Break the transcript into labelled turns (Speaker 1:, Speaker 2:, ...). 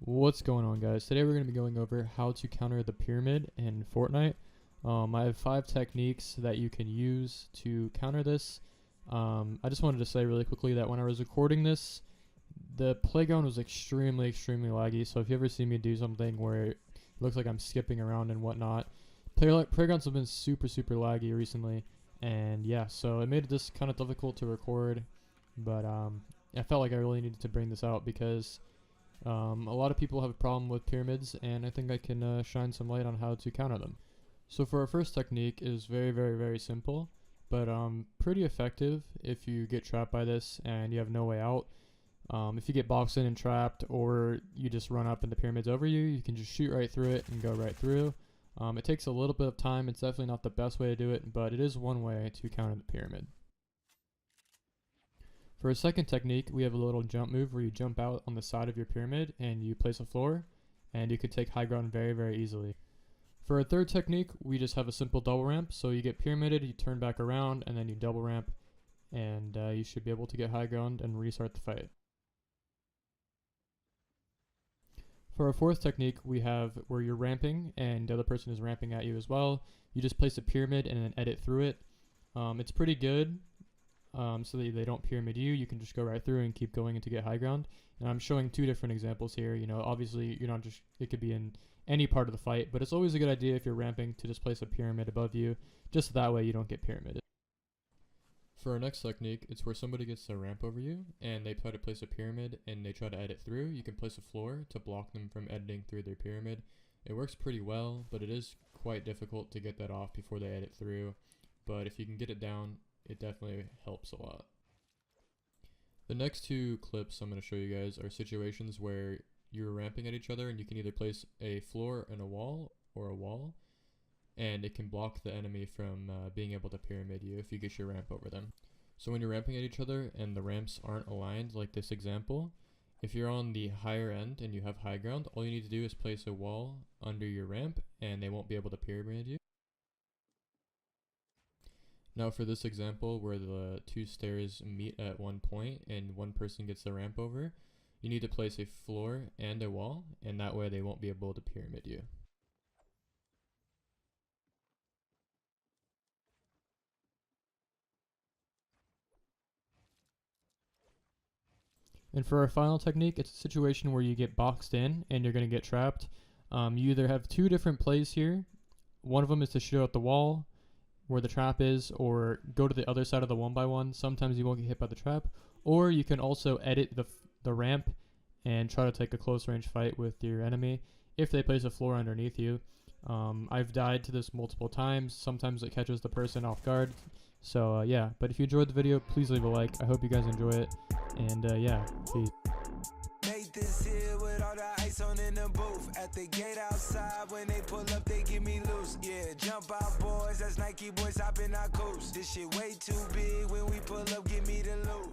Speaker 1: What's going on, guys? Today we're going to be going over how to counter the pyramid in Fortnite. I have 5 techniques that you can use to counter this. I just wanted to say really quickly that when I was recording this, the playground was extremely laggy. So if you ever see me do something where it looks like I'm skipping around and whatnot, playgrounds have been super laggy recently. And yeah, so it made this kind of difficult to record. But I felt like I really needed to bring this out because a lot of people have a problem with pyramids, and I think I can shine some light on how to counter them. So for our first technique is very simple, but pretty effective if you get trapped by this and you have no way out. If you get boxed in and trapped, or you just run up and the pyramid's over you, you can just shoot right through it and go right through. It takes a little bit of time. It's definitely not the best way to do it, but it is one way to counter the pyramid. For a second technique, we have a little jump move where you jump out on the side of your pyramid and you place a floor, and you can take high ground very easily. For a third technique, we just have a simple double ramp. So you get pyramided, you turn back around, and then you double ramp, and you should be able to get high ground and restart the fight. For our fourth technique, we have where you're ramping and the other person is ramping at you as well. You just place a pyramid and then edit through it. It's pretty good. So that they don't pyramid you. You can just go right through and keep going to get high ground. And I'm showing 2 different examples here. You know, obviously you're not just, it could be in any part of the fight, but it's always a good idea if you're ramping to just place a pyramid above you, just that way you don't get pyramided. For our next technique, it's where somebody gets to ramp over you and they try to place a pyramid and they try to edit through. You can place a floor to block them from editing through their pyramid. It works pretty well, but it is quite difficult to get that off before they edit through. But if you can get it down, it definitely helps a lot. The next 2 clips I'm going to show you guys are situations where you're ramping at each other and you can either place a floor and a wall, or a wall, and it can block the enemy from being able to pyramid you if you get your ramp over them. So when you're ramping at each other and the ramps aren't aligned, like this example, if you're on the higher end and you have high ground, all you need to do is place a wall under your ramp and they won't be able to pyramid you. Now for this example where the 2 stairs meet at one point and one person gets the ramp over, you need to place a floor and a wall, and that way they won't be able to pyramid you. And for our final technique, it's a situation where you get boxed in and you're going to get trapped. You either have 2 different plays here. One of them is to shoot out the wall where the trap is, or go to the other side of the 1x1. Sometimes you won't get hit by the trap, or you can also edit the ramp and try to take a close range fight with your enemy if they place a floor underneath you. I've died to this multiple times. Sometimes it catches the person off guard. So yeah, but if you enjoyed the video, please leave a like. I hope you guys enjoy it, and yeah, peace.
Speaker 2: This here with all the ice on in the booth. At the gate outside, when they pull up, they give me loose. Yeah, jump out, boys. That's Nike boys hopping our coast. This shit way too big. When we pull up, give me the loot.